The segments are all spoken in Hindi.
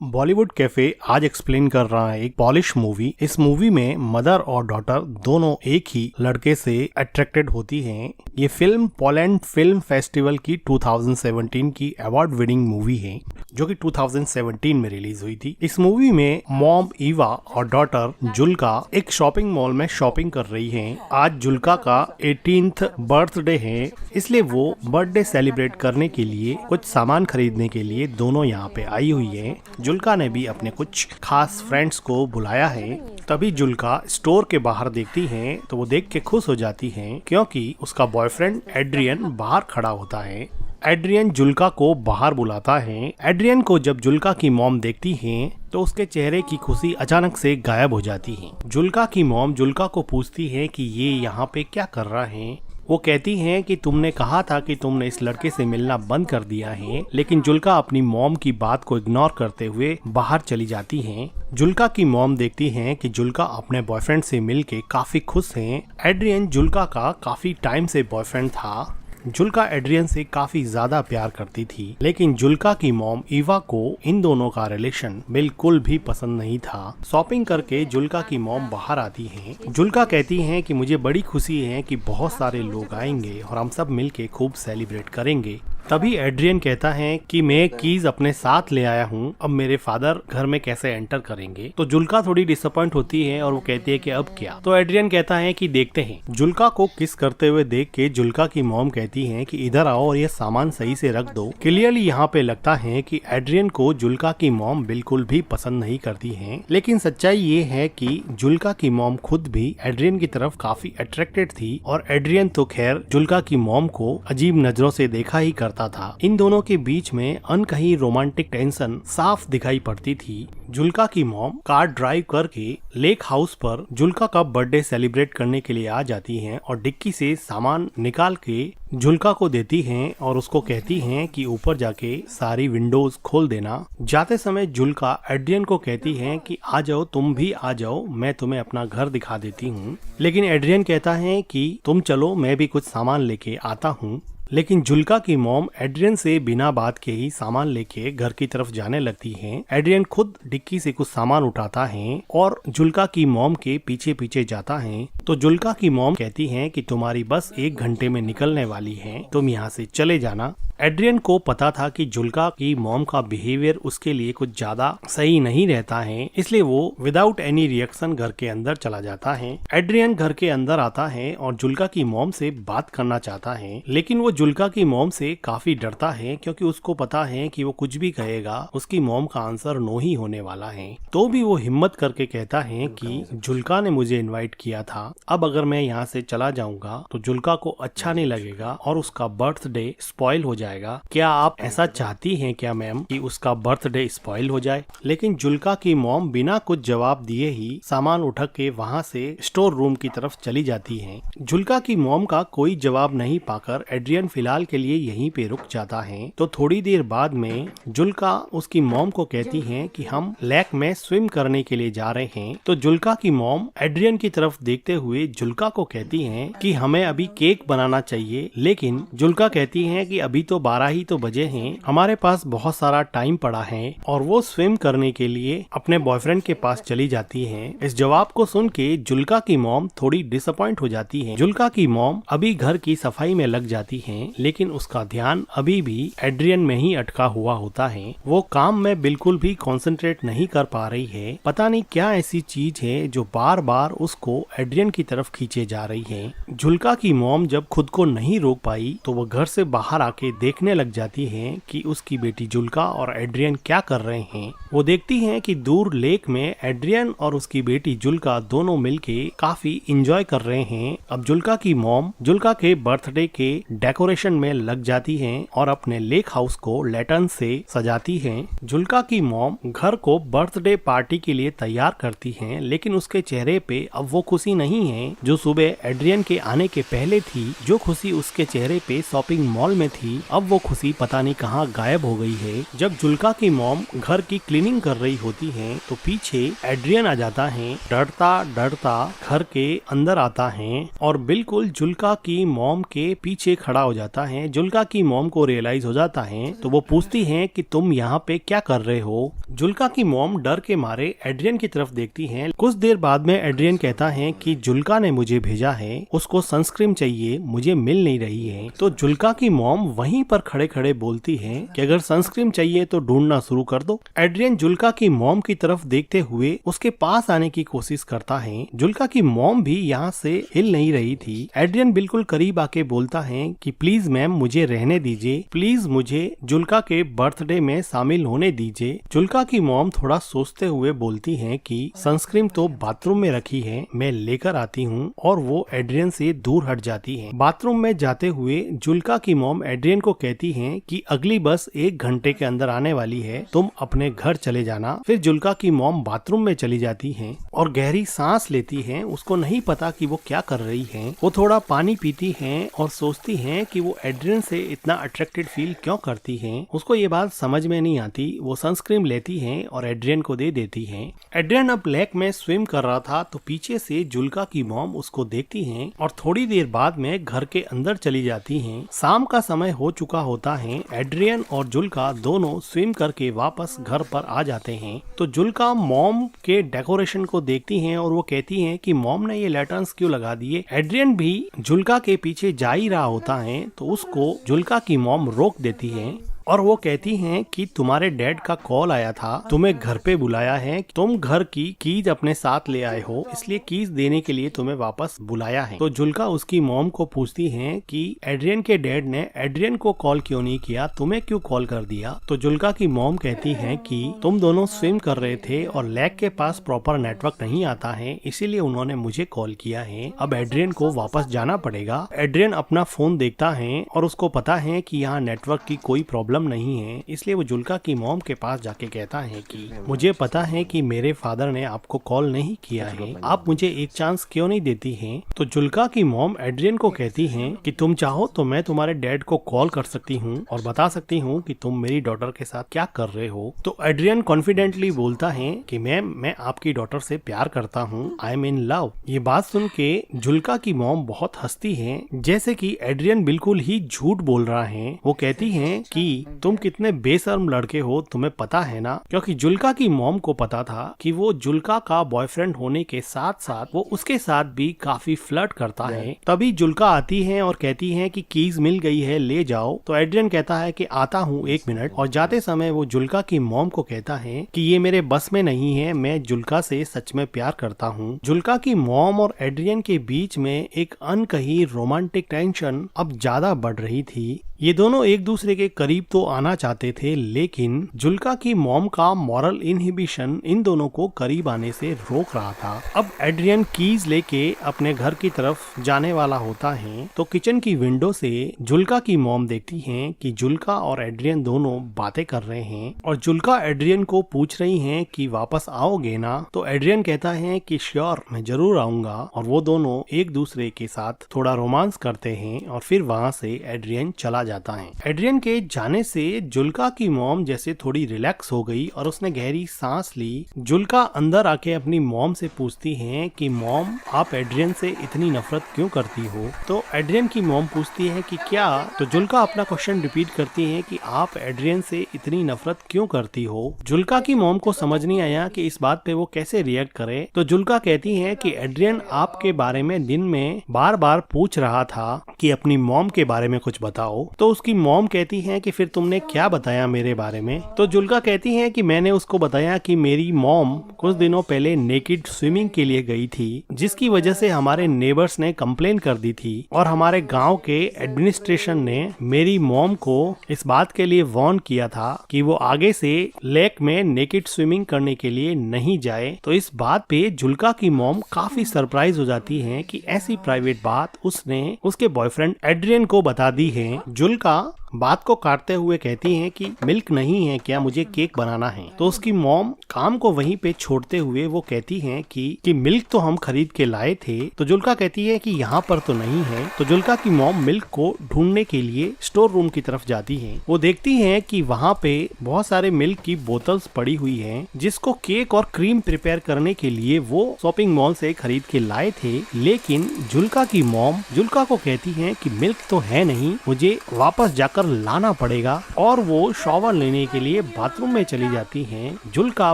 बॉलीवुड कैफे आज एक्सप्लेन कर रहा है एक पॉलिश मूवी। इस मूवी में मदर और डॉटर दोनों एक ही लड़के से अट्रैक्टेड होती हैं। ये फिल्म पोलैंड फिल्म फेस्टिवल की 2017 की अवार्ड विनिंग मूवी है जो कि 2017 में रिलीज हुई थी। इस मूवी में मॉम ईवा और डॉटर जुल्का एक शॉपिंग मॉल में शॉपिंग कर रही हैं। आज जुल्का का 18th बर्थडे है, इसलिए वो बर्थडे सेलिब्रेट करने के लिए कुछ सामान खरीदने के लिए दोनों यहाँ पे आई हुई है। जुल्का ने भी अपने कुछ खास फ्रेंड्स को बुलाया है। तभी जुल्का स्टोर के बाहर देखती है तो वो देख के खुश हो जाती है क्योंकि उसका बॉयफ्रेंड एड्रियन बाहर खड़ा होता है। एड्रियन जुल्का को बाहर बुलाता है। एड्रियन को जब जुल्का की मॉम देखती है तो उसके चेहरे की खुशी अचानक से गायब हो जाती है। जुल्का की मॉम जुल्का को पूछती है कि ये यहाँ पे क्या कर रहा है। वो कहती हैं कि तुमने कहा था कि तुमने इस लड़के से मिलना बंद कर दिया है, लेकिन जुल्का अपनी मॉम की बात को इग्नोर करते हुए बाहर चली जाती हैं। जुल्का की मॉम देखती हैं कि जुल्का अपने बॉयफ्रेंड से मिलके काफी खुश हैं। एड्रियन जुल्का का काफी टाइम से बॉयफ्रेंड था। जुल्का एड्रियन से काफी ज्यादा प्यार करती थी, लेकिन जुल्का की मॉम ईवा को इन दोनों का रिलेशन बिल्कुल भी पसंद नहीं था। शॉपिंग करके जुल्का की मॉम बाहर आती हैं। जुल्का कहती हैं कि मुझे बड़ी खुशी है कि बहुत सारे लोग आएंगे और हम सब मिलके खूब सेलिब्रेट करेंगे। तभी एड्रियन कहता है कि मैं कीज अपने साथ ले आया हूँ, अब मेरे फादर घर में कैसे एंटर करेंगे। तो जुल्का थोड़ी डिसअपॉइंट होती है और वो कहती है कि अब क्या। तो एड्रियन कहता है कि देखते हैं। जुल्का को किस करते हुए देख के जुल्का की मॉम कहती है कि इधर आओ और ये सामान सही से रख दो। क्लियरली यहाँ पे लगता है कि एड्रियन को जुल्का की मॉम बिल्कुल भी पसंद नहीं करती है, लेकिन सच्चाई ये है कि जुल्का की मॉम खुद भी एड्रियन की तरफ काफी अट्रैक्टेड थी और एड्रियन तो खैर जुल्का की मॉम को अजीब नजरों से देखा ही करता था। इन दोनों के बीच में अनकही रोमांटिक टेंशन साफ दिखाई पड़ती थी। जुल्का की मॉम कार ड्राइव करके लेक हाउस पर जुल्का का बर्थडे सेलिब्रेट करने के लिए आ जाती हैं और डिक्की से सामान निकाल के जुल्का को देती हैं और उसको कहती हैं कि ऊपर जाके सारी विंडोज खोल देना। जाते समय जुल्का एड्रियन को कहती है कि आ जाओ, तुम भी आ जाओ, मैं तुम्हें अपना घर दिखा देती हूँ। लेकिन एड्रियन कहता है कि तुम चलो, मैं भी कुछ सामान लेके आता हूँ। लेकिन जुल्का की मॉम एड्रियन से बिना बात के ही सामान लेके घर की तरफ जाने लगती हैं। एड्रियन खुद डिक्की से कुछ सामान उठाता है और जुल्का की मॉम के पीछे पीछे जाता है। तो जुल्का की मॉम कहती है कि तुम्हारी बस 1 घंटे में निकलने वाली है, तुम यहाँ से चले जाना। एड्रियन को पता था कि जुल्का की मॉम का बिहेवियर उसके लिए कुछ ज्यादा सही नहीं रहता है, इसलिए वो विदाउट एनी रिएक्शन घर के अंदर चला जाता है। एड्रियन घर के अंदर आता है और जुल्का की मॉम से बात करना चाहता है, लेकिन वो जुल्का की मॉम से काफी डरता है क्योंकि उसको पता है कि वो कुछ भी कहेगा उसकी मॉम का आंसर नो ही होने वाला है। तो भी वो हिम्मत करके कहता है कि जुल्का ने मुझे इनवाइट किया था, अब अगर मैं यहाँ से चला जाऊंगा तो जुल्का को अच्छा नहीं लगेगा और उसका बर्थडे स्पॉइल हो जाएगा। क्या आप ऐसा चाहती हैं क्या मैम कि उसका बर्थडे स्पॉइल हो जाए? लेकिन जुल्का की मॉम बिना कुछ जवाब दिए ही सामान उठा के वहाँ से स्टोर रूम की तरफ चली जाती हैं। जुल्का की मॉम का कोई जवाब नहीं पाकर एड्रियन फिलहाल के लिए यहीं पे रुक जाता है। तो थोड़ी देर बाद में जुल्का उसकी मॉम को कहती है कि हम लेक में स्विम करने के लिए जा रहे हैं। तो जुल्का की मॉम एड्रियन की तरफ देखते हुए जुल्का को कहती है कि हमें अभी केक बनाना चाहिए, लेकिन जुल्का कहती है कि अभी तो 12 ही तो बजे हैं, हमारे पास बहुत सारा टाइम पड़ा है और वो स्विम करने के लिए अपने बॉयफ्रेंड के पास चली जाती हैं। इस जवाब को सुन के जुल्का की मॉम थोड़ी डिसअपॉइंट हो जाती है। जुल्का की मॉम अभी घर की सफाई में लग जाती है, लेकिन उसका ध्यान अभी भी एड्रियन में ही अटका हुआ होता है। वो काम में बिल्कुल भी कंसंट्रेट नहीं कर पा रही है। पता नहीं क्या ऐसी चीज है जो बार बार उसको एड्रियन की तरफ खींचे जा रही है। जुल्का की मॉम जब खुद को नहीं रोक पाई तो वो घर से बाहर आके देखने लग जाती है कि उसकी बेटी जुल्का और एड्रियन क्या कर रहे हैं। वो देखती है कि दूर लेक में एड्रियन और उसकी बेटी जुल्का दोनों मिलके काफी एंजॉय कर रहे हैं। अब जुल्का की मॉम जुल्का के बर्थडे के डेकोरेशन में लग जाती है और अपने लेक हाउस को लैटर्न से सजाती है। जुल्का की मॉम घर को बर्थडे पार्टी के लिए तैयार करती है, लेकिन उसके चेहरे पे अब वो खुशी नहीं है जो सुबह एड्रियन के आने के पहले थी। जो खुशी उसके चेहरे पे शॉपिंग मॉल में थी अब वो खुशी पता नहीं कहाँ गायब हो गई है। जब जुल्का की मॉम घर की क्लीनिंग कर रही होती है तो पीछे एड्रियन आ जाता है। डरता डरता घर के अंदर आता है और बिल्कुल जुल्का की मॉम के पीछे खड़ा हो जाता है। जुल्का की मॉम को रियलाइज हो जाता है तो वो पूछती है कि तुम यहाँ पे क्या कर रहे हो। जुल्का की मॉम डर के मारे एड्रियन की तरफ देखती है। कुछ देर बाद में एड्रियन कहता है कि जुल्का ने मुझे भेजा है, उसको सनस्क्रीन चाहिए, मुझे मिल नहीं रही है। तो जुल्का की मॉम वहीं पर खड़े खड़े बोलती है कि अगर सनस्क्रीन चाहिए तो ढूंढना शुरू कर दो। एड्रियन जुल्का की मॉम की तरफ देखते हुए उसके पास आने की कोशिश करता है। जुल्का की मॉम भी यहाँ से हिल नहीं रही थी। एड्रियन बिल्कुल करीब आके बोलता है कि प्लीज मैम मुझे रहने दीजिए, प्लीज मुझे जुल्का के बर्थडे में शामिल होने दीजिए। जुल्का की मॉम थोड़ा सोचते हुए बोलती है कि सनस्क्रीन तो बाथरूम में रखी है, मैं लेकर आती हूँ, और वो एड्रियन से दूर हट जाती है। बाथरूम में जाते हुए जुल्का की मॉम एड्रियन को कहती है कि अगली बस 1 घंटे के अंदर आने वाली है, तुम अपने घर चले जाना। फिर जुल्का की मॉम बाथरूम में चली जाती है और गहरी सांस लेती है। उसको नहीं पता कि वो क्या कर रही है। वो थोड़ा पानी पीती है और सोचती है कि वो एड्रियन से इतना अट्रैक्टेड फील क्यों करती है। उसको ये बात समझ में नहीं आती। वो सनस्क्रीन लेती है और एड्रियन को दे देती है। एड्रियन अब लेक में स्विम कर रहा था तो पीछे से जुल्का की मॉम उसको देखती है और थोड़ी देर बाद में घर के अंदर चली जाती है। शाम का समय हो चुका होता है। एड्रियन और जुल्का दोनों स्विम करके वापस घर पर आ जाते हैं। तो जुल्का मॉम के डेकोरेशन को देखती है और वो कहती है कि मॉम ने ये लैटर्न्स क्यों लगा दिए। एड्रियन भी जुल्का के पीछे जा ही रहा होता है तो उसको जुल्का की मॉम रोक देती है और वो कहती हैं कि तुम्हारे डैड का कॉल आया था, तुम्हें घर पे बुलाया है, तुम घर की कीज अपने साथ ले आए हो, इसलिए कीज देने के लिए तुम्हें वापस बुलाया है। तो जुल्का उसकी मॉम को पूछती है कि एड्रियन के डैड ने एड्रियन को कॉल क्यों नहीं किया, तुम्हें क्यों कॉल कर दिया। तो जुल्का की मॉम कहती है कि तुम दोनों स्विम कर रहे थे और लेक के पास प्रॉपर नेटवर्क नहीं आता है, इसीलिए उन्होंने मुझे कॉल किया है। अब एड्रियन को वापस जाना पड़ेगा। एड्रियन अपना फोन देखता है और उसको पता है कि यहाँ नेटवर्क की कोई प्रॉब्लम नहीं है, इसलिए वो जुल्का की मॉम के पास जाके कहता है कि मुझे पता है कि मेरे फादर ने आपको कॉल नहीं किया है, आप मुझे एक चांस क्यों नहीं देती हैं। तो जुल्का की मॉम एड्रियन को कहती है कि तुम चाहो तो मैं तुम्हारे डैड को कॉल कर सकती हूँ और बता सकती हूँ कि तुम मेरी डॉटर के साथ क्या कर रहे हो। तो एड्रियन कॉन्फिडेंटली बोलता है कि मैम मैं आपकी डॉटर से प्यार करता हूँ, आई एम इन लव। ये बात सुन के जुल्का की मॉम बहुत हंसती है, जैसे कि एड्रियन बिल्कुल ही झूठ बोल रहा है। वो कहती है कि तुम कितने बेशर्म लड़के हो, तुम्हें पता है ना। क्योंकि जुल्का की मॉम को पता था कि वो जुल्का का बॉयफ्रेंड होने के साथ साथ वो उसके साथ भी काफी फ्लर्ट करता है। तभी जुल्का आती है और कहती है कि कीज मिल गई है, ले जाओ। तो एड्रियन कहता है कि आता हूँ 1 मिनट, और जाते समय वो जुल्का की मॉम को कहता है कि ये मेरे बस में नहीं है, मैं जुल्का से सच में प्यार करता हूँ। जुल्का की मॉम और एड्रियन के बीच में एक अनकही रोमांटिक टेंशन अब ज्यादा बढ़ रही थी। ये दोनों एक दूसरे के करीब तो आना चाहते थे, लेकिन जुल्का की मॉम का मॉरल इनहिबिशन इन दोनों को करीब आने से रोक रहा था। अब एड्रियन कीज लेके अपने घर की तरफ जाने वाला होता है तो किचन की विंडो से जुल्का की मॉम देखती है कि जुल्का और एड्रियन दोनों बातें कर रहे हैं और जुल्का एड्रियन को पूछ रही है कि वापस आओगे ना। तो एड्रियन कहता है कि श्योर, मैं जरूर आऊंगा, और वो दोनों एक दूसरे के साथ थोड़ा रोमांस करते हैं और फिर वहाँ से एड्रियन चला जाता है। एड्रियन के जाने से जुल्का की मॉम जैसे थोड़ी रिलैक्स हो गई और उसने गहरी सांस ली। जुल्का अंदर आके अपनी मॉम से पूछती है कि मॉम आप एड्रियन से इतनी नफरत क्यों करती हो। तो एड्रियन की मॉम पूछती है कि क्या। तो जुल्का अपना क्वेश्चन रिपीट करती है कि आप एड्रियन से इतनी नफरत क्यों करती हो। जुल्का की मॉम को समझ नहीं आया कि इस बात पे वो कैसे रिएक्ट करे। तो जुल्का कहती है कि एड्रियन आपके बारे में दिन में बार बार पूछ रहा था कि अपनी मॉम के बारे में कुछ बताओ। तो उसकी मॉम कहती है कि फिर तुमने क्या बताया मेरे बारे में। तो जुल्का कहती है कि मैंने उसको बताया कि मेरी मॉम कुछ दिनों पहले नेकेड स्विमिंग के लिए गई थी, जिसकी वजह से हमारे नेबर्स ने कंप्लेन कर दी थी और हमारे गांव के एडमिनिस्ट्रेशन ने मेरी मॉम को इस बात के लिए वार्न किया था कि वो आगे से लेक में नेकेड स्विमिंग करने के लिए नहीं जाए। तो इस बात पे जुल्का की मॉम काफी सरप्राइज हो जाती है कि ऐसी प्राइवेट बात उसने उसके बॉयफ्रेंड एड्रियन को बता दी है। जुल्का बात को काटते हुए कहती हैं कि मिल्क नहीं है क्या, मुझे केक बनाना है। तो उसकी मॉम काम को वहीं पे छोड़ते हुए वो कहती हैं कि मिल्क तो हम खरीद के लाए थे। तो जुल्का कहती है कि यहाँ पर तो नहीं है। तो जुल्का की मॉम मिल्क को ढूंढने के लिए स्टोर रूम की तरफ जाती है। वो देखती हैं कि वहाँ पे बहुत सारे मिल्क की बोतल्स पड़ी हुई हैं, जिसको केक और क्रीम प्रिपेयर करने के लिए वो शॉपिंग मॉल से खरीद के लाए थे। लेकिन जुल्का की मॉम जुल्का को कहती है कि मिल्क तो है नहीं, मुझे वापस जाकर लाना पड़ेगा। और वो शॉवर लेने के लिए बाथरूम में चली जाती हैं। जुल्का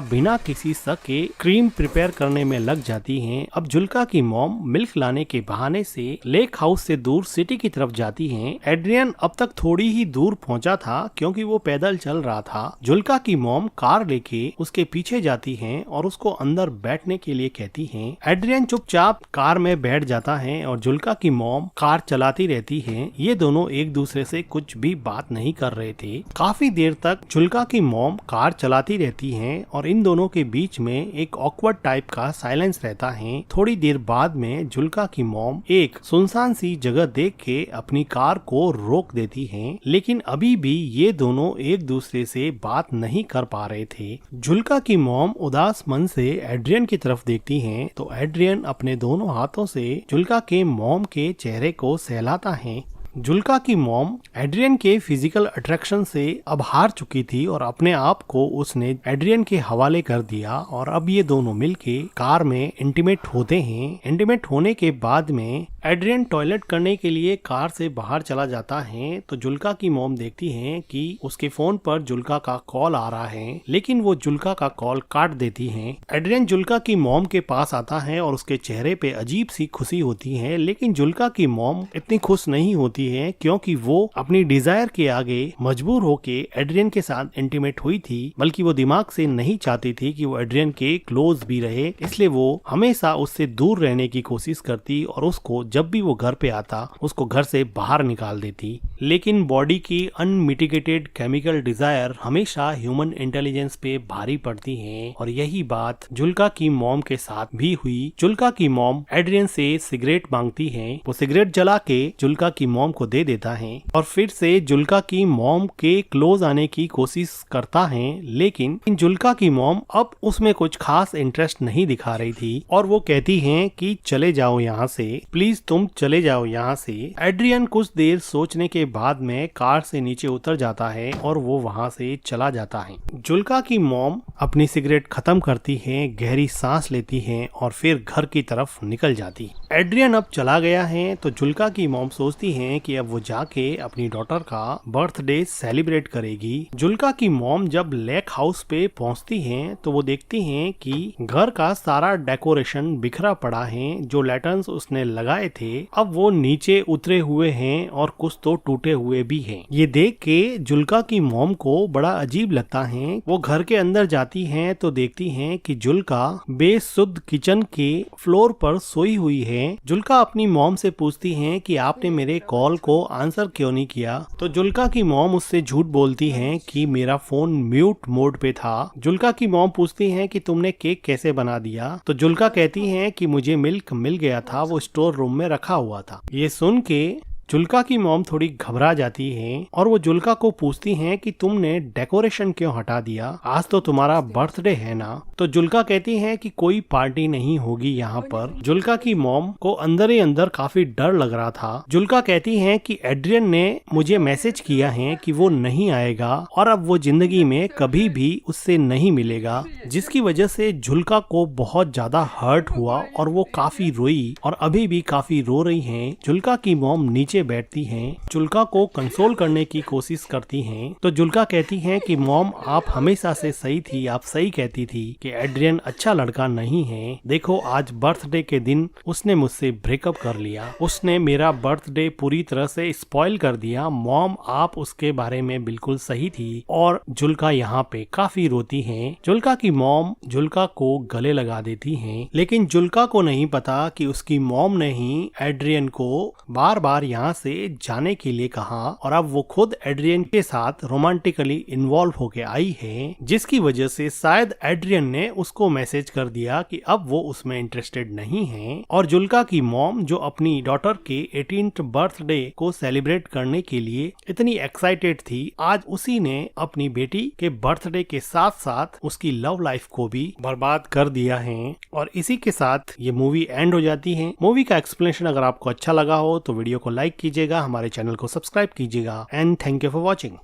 बिना किसी शक के क्रीम प्रिपेयर करने में लग जाती हैं। अब जुल्का की मॉम मिल्क लाने के बहाने से लेक हाउस से दूर सिटी की तरफ जाती हैं। एड्रियन अब तक थोड़ी ही दूर पहुंचा था क्योंकि वो पैदल चल रहा था। जुल्का की मॉम कार लेके उसके पीछे जाती हैं और उसको अंदर बैठने के लिए कहती हैं। एड्रियन चुपचाप कार में बैठ जाता है और जुल्का की मॉम कार चलाती रहती है। ये दोनों एक दूसरे से कुछ भी बात नहीं कर रहे थे। काफी देर तक जुल्का की मॉम कार चलाती रहती हैं और इन दोनों के बीच में एक ऑकवर्ड टाइप का साइलेंस रहता है। थोड़ी देर बाद में जुल्का की मॉम एक सुनसान सी जगह देख के अपनी कार को रोक देती हैं। लेकिन अभी भी ये दोनों एक दूसरे से बात नहीं कर पा रहे थे। जुल्का की मॉम उदास मन से एड्रियन की तरफ देखती हैं तो एड्रियन अपने दोनों हाथों से जुल्का के मॉम के चेहरे को सहलाता है। जुल्का की मॉम एड्रियन के फिजिकल अट्रैक्शन से अब हार चुकी थी और अपने आप को उसने एड्रियन के हवाले कर दिया और अब ये दोनों मिलके कार में इंटीमेट होते हैं। इंटीमेट होने के बाद में एड्रियन टॉयलेट करने के लिए कार से बाहर चला जाता है। तो जुल्का की मॉम देखती हैं कि उसके फोन पर जुल्का का कॉल आ रहा है, लेकिन वो जुल्का का कॉल काट देती हैं। एड्रियन जुल्का की मॉम के पास आता है और उसके चेहरे पे अजीब सी खुशी होती है। लेकिन जुल्का की मॉम इतनी खुश नहीं होती है क्योंकि वो अपनी डिजायर के आगे मजबूर होके एड्रियन के साथ इंटीमेट हुई थी, बल्कि वो दिमाग से नहीं चाहती थी कि वो एड्रियन के क्लोज भी रहे। इसलिए वो हमेशा उससे दूर रहने की कोशिश करती और उसको जब भी वो घर पे आता उसको घर से बाहर निकाल देती। लेकिन बॉडी की अनमिटिगेटेड केमिकल डिजायर हमेशा ह्यूमन इंटेलिजेंस पे भारी पड़ती है और यही बात जुल्का की मॉम के साथ भी हुई। जुल्का की मॉम एड्रियन से सिगरेट मांगती है। वो सिगरेट जला के जुल्का की मॉम को दे देता है और फिर से जुल्का की मॉम के क्लोज आने की कोशिश करता है। लेकिन जुल्का की मॉम अब उसमें कुछ खास इंटरेस्ट नहीं दिखा रही थी और वो कहती हैं कि चले जाओ यहाँ से, प्लीज तुम चले जाओ यहाँ से। एड्रियन कुछ देर सोचने के बाद में कार से नीचे उतर जाता है और वो वहाँ से चला जाता है। जुल्का की मॉम अपनी सिगरेट खत्म करती है, गहरी सांस लेती है और फिर घर की तरफ निकल जाती। एड्रियन अब चला गया है तो जुल्का की मॉम सोचती है कि अब वो जाके अपनी डॉटर का बर्थडे सेलिब्रेट करेगी। जुल्का की मॉम जब लेक हाउस पे पहुंचती हैं तो वो देखती हैं कि घर का सारा डेकोरेशन बिखरा पड़ा है। जो लैटर्न्स उसने लगाए थे अब वो नीचे उतरे हुए हैं और कुछ तो टूटे हुए भी हैं। ये देख के जुल्का की मॉम को बड़ा अजीब लगता है। वो घर के अंदर जाती हैं तो देखती हैं कि जुल्का बेसुध किचन के फ्लोर पर सोई हुई है। जुल्का अपनी मॉम से पूछती है कि आपने मेरे कॉल को आंसर क्यों नहीं किया। तो जुल्का की मॉम उससे झूठ बोलती है कि मेरा फोन म्यूट मोड पे था। जुल्का की मॉम पूछती है कि तुमने केक कैसे बना दिया। तो जुल्का कहती है कि मुझे मिल्क मिल गया था, वो स्टोर रूम में रखा हुआ था। ये सुन के जुल्का की मॉम थोड़ी घबरा जाती है और वो जुल्का को पूछती हैं कि तुमने डेकोरेशन क्यों हटा दिया, आज तो तुम्हारा बर्थडे है ना। तो जुल्का कहती है कि कोई पार्टी नहीं होगी यहाँ पर। जुल्का की मॉम को अंदर ही अंदर काफी डर लग रहा था। जुल्का कहती है कि एड्रियन ने मुझे मैसेज किया है कि वो नहीं आएगा और अब वो जिंदगी में कभी भी उससे नहीं मिलेगा, जिसकी वजह से जुल्का को बहुत ज्यादा हर्ट हुआ और वो काफी रोई और अभी भी काफी रो रही है। जुल्का की मॉम नीचे बैठती हैं, जुल्का को कंसोल करने की कोशिश करती हैं। तो जुल्का कहती हैं कि मॉम आप हमेशा से सही थी, आप सही कहती थी कि एड्रियन अच्छा लड़का नहीं है। देखो आज बर्थडे के दिन उसने मुझसे ब्रेकअप कर लिया, उसने मेरा बर्थडे पूरी तरह से स्पॉइल कर दिया। मॉम आप उसके बारे में बिल्कुल सही थी। और जुल्का यहाँ पे काफी रोती है। जुल्का की मॉम जुल्का को गले लगा देती है, लेकिन जुल्का को नहीं पता कि उसकी मॉम ने ही एड्रियन को बार बार यहाँ यहाँ से जाने के लिए कहा और अब वो खुद एड्रियन के साथ रोमांटिकली इन्वॉल्व होके आई है, जिसकी वजह से शायद एड्रियन ने उसको मैसेज कर दिया कि अब वो उसमें इंटरेस्टेड नहीं है। और जुल्का की मॉम जो अपनी डॉटर के 18th बर्थडे को सेलिब्रेट करने के लिए इतनी एक्साइटेड थी, आज उसी ने अपनी बेटी के बर्थडे के साथ साथ उसकी लव लाइफ को भी बर्बाद कर दिया है। और इसी के साथ ये मूवी एंड हो जाती है। मूवी का एक्सप्लेनेशन अगर आपको अच्छा लगा हो तो वीडियो को लाइक कीजिएगा, हमारे चैनल को सब्सक्राइब कीजिएगा and thank you for watching.